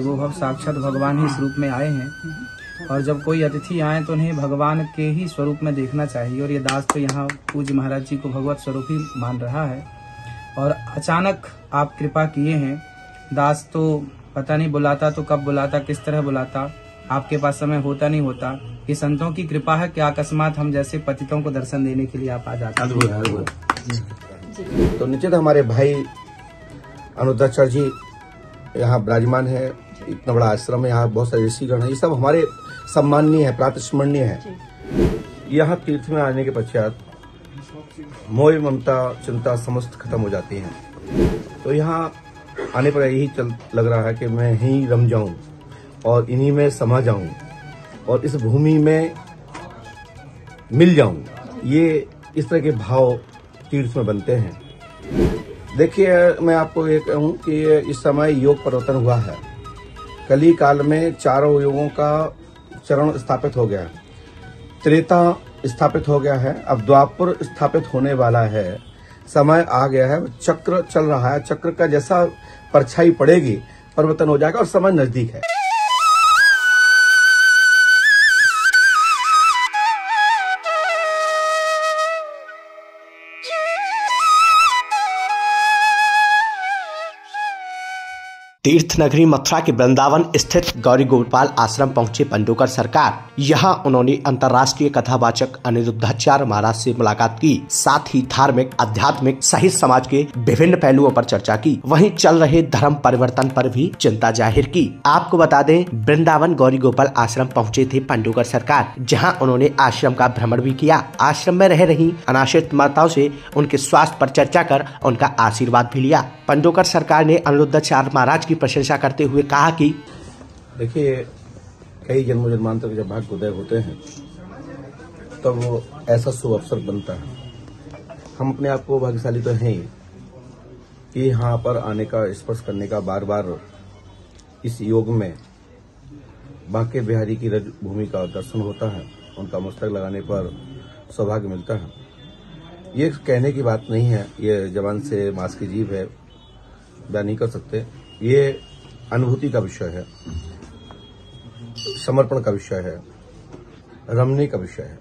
वो भव साक्षात भगवान ही स्वरूप में आए हैं और जब कोई अतिथि आए तो उन्हें भगवान के ही स्वरूप में देखना चाहिए। और ये दास तो यहाँ पूज्य महाराज जी को भगवत स्वरूप ही मान रहा है और अचानक आप कृपा किए हैं। दास तो पता नहीं बुलाता तो कब बुलाता, किस तरह बुलाता, आपके पास समय होता नहीं होता। ये संतों की कृपा है कि अकस्मात हम जैसे पतितों को दर्शन देने के लिए आप आ जाते हैं। तो निश्चित हमारे भाई अनुद्धाचार्य जी यहाँ विराजमान है। इतना बड़ा आश्रम है, यहाँ बहुत सारे ऋषिगण है, ये सब हमारे सम्माननीय है, प्रातस्मरणीय है। यहाँ तीर्थ में आने के पश्चात मोह ममता चिंता समस्त खत्म हो जाती हैं। तो यहाँ आने पर यही लग रहा है कि मैं यहीं रम जाऊं और इन्हीं में समा जाऊं और इस भूमि में मिल जाऊं। ये इस तरह के भाव तीर्थ में बनते हैं। देखिए, मैं आपको ये कहूं कि इस समय योग परिवर्तन हुआ है। कली काल में चारों योगों का चरण स्थापित हो गया, त्रेता स्थापित हो गया है, अब द्वापर स्थापित होने वाला है, समय आ गया है, चक्र चल रहा है। चक्र का जैसा परछाई पड़ेगी परिवर्तन हो जाएगा और समय नजदीक है। तीर्थ नगरी मथुरा के वृंदावन स्थित गौरी गोपाल आश्रम पहुंचे पंडोकर सरकार। यहां उन्होंने अंतर्राष्ट्रीय कथावाचक अनिरुद्धाचार्य महाराज से मुलाकात की, साथ ही धार्मिक, आध्यात्मिक सहित समाज के विभिन्न पहलुओं पर चर्चा की। वहीं चल रहे धर्म परिवर्तन पर भी चिंता जाहिर की। आपको बता दें, वृंदावन गौरी गोपाल आश्रम पहुँचे थे पंडोकर सरकार, जहाँ उन्होंने आश्रम का भ्रमण भी किया। आश्रम में रह रही अनाश्रित माताओं से उनके स्वास्थ्य पर चर्चा कर उनका आशीर्वाद भी लिया। पंडोकर सरकार ने अनिरुद्धाचार्य महाराज की प्रशंसा करते हुए कहा कि देखिए, कई जन्म जन्मांतर के जब भाग्य उदय होते हैं तब वो ऐसा शुभ अवसर बनता है। हम अपने आप को भाग्यशाली तो हैं कि यहाँ पर आने का, स्पर्श करने का, बार बार इस योग में बांके बिहारी की रज भूमि का दर्शन होता है। उनका मस्तक लगाने पर सौभाग्य मिलता है। ये कहने की बात नहीं है, ये जबान से मांस की जीभ है, बयान नहीं कर सकते। ये अनुभूति का विषय है, समर्पण का विषय है, रमने का विषय है।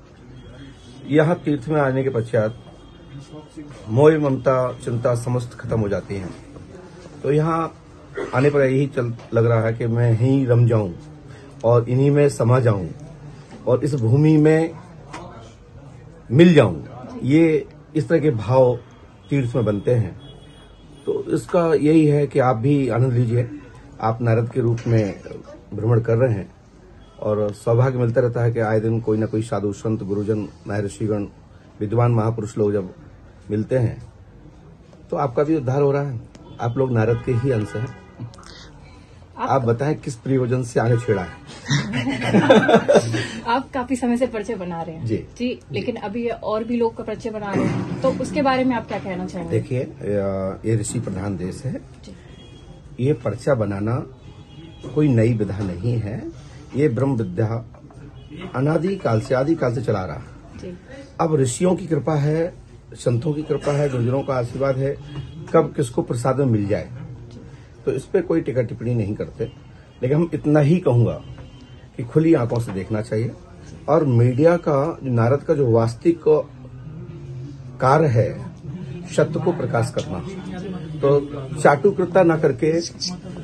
यहाँ तीर्थ में आने के पश्चात मोह ममता चिंता समस्त खत्म हो जाती हैं। तो यहाँ आने पर यही लग रहा है कि मैं यहीं रम जाऊं और इन्हीं में समा जाऊं और इस भूमि में मिल जाऊं। ये इस तरह के भाव तीर्थ में बनते हैं। तो इसका यही है कि आप भी आनंद लीजिए। आप नारद के रूप में भ्रमण कर रहे हैं और सौभाग्य मिलता रहता है कि आए दिन कोई ना कोई साधु संत, गुरुजन, महर्षिगण, विद्वान महापुरुष लोग जब मिलते हैं तो आपका भी उद्धार हो रहा है। आप लोग नारद के ही अंश हैं। आप बताएं किस प्रयोजन से आगे छेड़ा है? आप काफी समय से परिचय बना रहे हैं जी, लेकिन अभी और भी लोग का परिचय बना रहे हैं, तो उसके बारे में आप क्या कहना चाहेंगे? देखिए, ये ऋषि प्रधान देश है। ये परिचय बनाना कोई नई विधा नहीं है। ये ब्रह्म विद्या अनादि काल से, आदि काल से चला रहा। अब ऋषियों की कृपा है, संतों की कृपा है, गुरुजनों का आशीर्वाद है, कब किसको प्रसाद में मिल जाए तो इस पे कोई टिप्पणी टिप्पणी नहीं करते। लेकिन हम इतना ही कहूंगा कि खुली आंखों से देखना चाहिए और मीडिया का, नारद का जो वास्तविक कार्य है, सत्य को प्रकाश करना। तो चाटुकृता न करके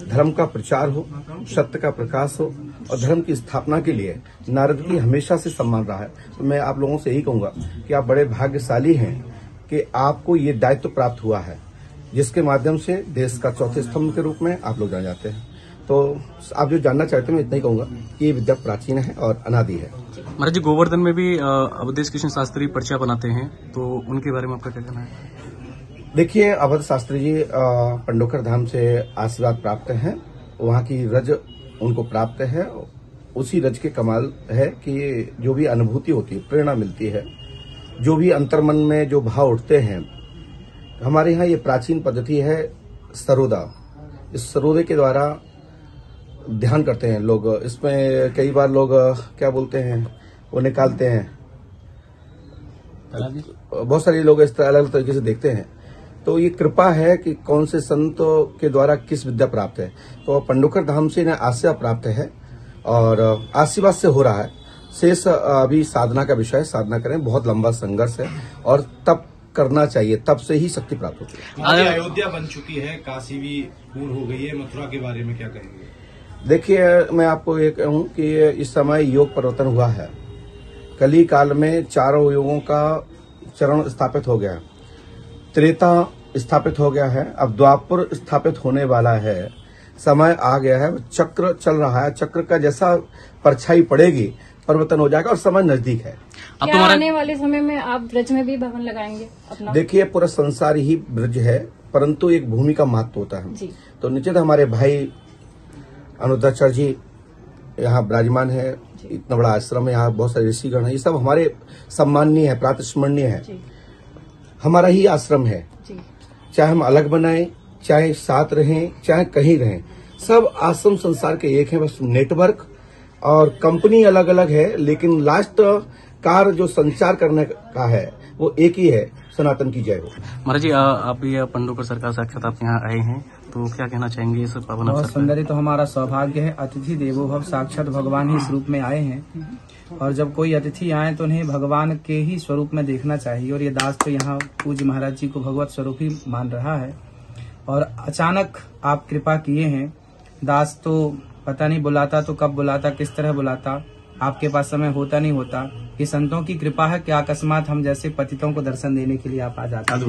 धर्म का प्रचार हो, सत्य का प्रकाश हो और धर्म की स्थापना के लिए नारद की हमेशा से सम्मान रहा है। तो मैं आप लोगों से यही कहूंगा कि आप बड़े भाग्यशाली हैं कि आपको ये दायित्व प्राप्त हुआ है, जिसके माध्यम से देश का चौथे स्तंभ के रूप में आप लोग जाने जाते हैं। तो आप जो जानना चाहते हैं, मैं इतना ही कहूंगा कि ये विद्या प्राचीन है और अनादि है। महाराज जी, गोवर्धन में भी अवधेश कृष्ण शास्त्री पर्चा बनाते हैं, तो उनके बारे में आपका क्या कहना है? देखिए, अवध शास्त्री जी पंडोकर धाम से आशीर्वाद प्राप्त हैं। वहाँ की रज उनको प्राप्त है। उसी रज के कमाल है कि जो भी अनुभूति होती है, प्रेरणा मिलती है, जो भी अंतर्मन में जो भाव उठते हैं। हमारे यहाँ ये प्राचीन पद्धति है सरोदा। इस सरोदे के द्वारा ध्यान करते हैं लोग। इसमें कई बार लोग क्या बोलते हैं, वो निकालते हैं। बहुत सारे लोग इस तरह अलग अलग तरीके से देखते हैं। तो ये कृपा है कि कौन से संत के द्वारा किस विद्या प्राप्त है। तो पंडोकर धाम से इन्हें आशीर्वाद प्राप्त है और आशीर्वाद से हो रहा है। शेष अभी साधना का विषय है, साधना करें, बहुत लंबा संघर्ष है और तब करना चाहिए, तब से ही शक्ति प्राप्त होती है। आज अयोध्या बन चुकी है, काशी भी पूर्ण हो गई है, मथुरा के बारे में क्या कहेंगे? देखिए, मैं आपको ये कहूं कि इस समय योग परिवर्तन हुआ है। कली काल में चारों युगों का चरण स्थापित हो गया, त्रेता स्थापित हो गया है, अब द्वापर स्थापित होने वाला है, समय आ गया है, चक्र चल रहा है, चक्र का जैसा परछाई पड़ेगी परिवर्तन हो जाएगा और समय नजदीक है। अब क्या आने वाले समय में आप ब्रज में भी भवन लगाएंगे अपना? देखिए, पूरा संसार ही ब्रज है, परंतु एक भूमि का महत्व होता है जी। तो निश्चित हमारे भाई अनुद्धाचार्य जी यहाँ विराजमान है, इतना बड़ा आश्रम है, यहाँ बहुत सारे ऋषिगण है, ये सब हमारे सम्माननीय है, प्रातस्मरणीय है, हमारा ही आश्रम है। चाहे हम अलग बनाए, चाहे साथ रहें, चाहे कहीं रहें, सब आश्रम संसार के एक है। बस नेटवर्क और कंपनी अलग अलग है, लेकिन लास्ट कार्य जो संचार करने का है वो एक ही है, सनातन की जय हो। महाराज जी, आप ये पंडोकर सरकार साक्षात आप यहाँ आए हैं, तो क्या कहना चाहेंगे इस पावन अवसर पर? सुंदरी, तो हमारा सौभाग्य है, अतिथि देवो भव, साक्षात भगवान ही स्वरूप में आए हैं और जब कोई अतिथि आए तो उन्हें भगवान के ही स्वरूप में देखना चाहिए और ये दास तो यहाँ पूज्य महाराज जी को भगवत स्वरूप ही मान रहा है और अचानक आप कृपा किए हैं। दास तो पता नहीं बुलाता तो कब बुलाता, किस तरह बुलाता, आपके पास समय होता नहीं होता। ये संतों की कृपा है कि अकस्मात हम जैसे पतितों को दर्शन देने के लिए आप आ जाते हैं।